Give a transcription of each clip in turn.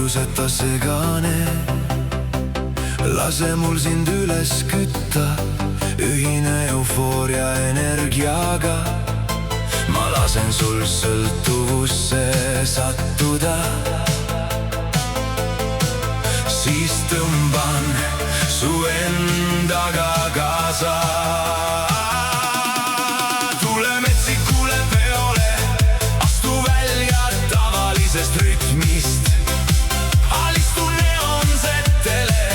põhjuseta segane. lase mul sind üles kütta, ühine eufooria energiaga. ma lasen sul sõltuvusse sattuda, siis tõmban su endaga kaasa. tule metsikule peole, astu välja tavalisest rütmist. alistu neonsetele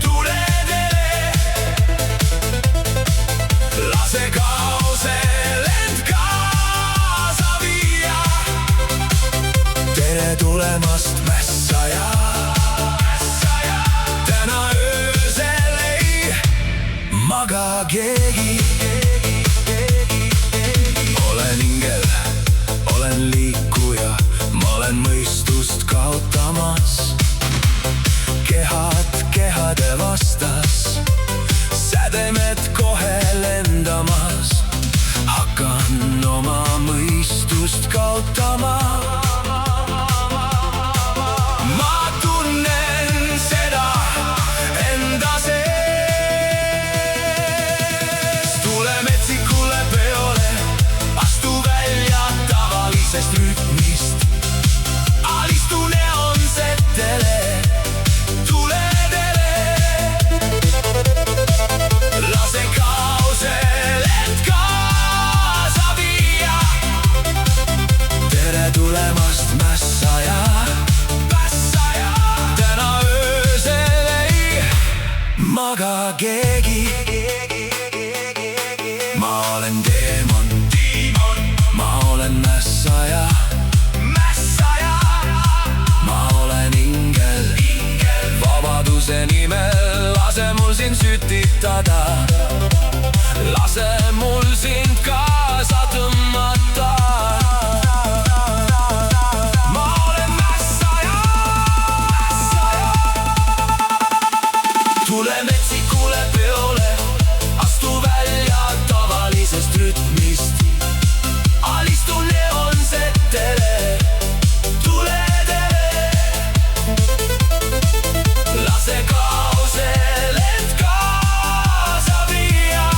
tuledele, lase kaosel end kaasa viia. tere tulemast, mässaja! täna öösel ei maga keegi. olen ingel, olen liikuja, ma olen mõistust kaotamas. kehad kehade vastas, sädemed kohe lendamas. hakkan oma mõistust kaotama. ma tunnen seda enda sees. tule metsikule peole, astu välja tavalisest rütmist. alistu neonsetele tuledele, lase kaosel end kaasa viia. tere tulemast, mässaja! täna öösel ei maga keegi. ma olen teemon, ma olen mässaja. ma olen ingel, vabaduse nimel lase mul sind sütitada. lase mul sind kaasa tõmmata. ma olen mässaja. tule metsikule peole, astu välja tavalisest rütmist. alistu neonsetele tuledele, lase kaosel end kaasa viia.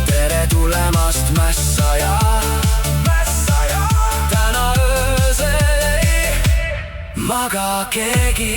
tere tulemast, mässaja! täna öösel ei maga keegi.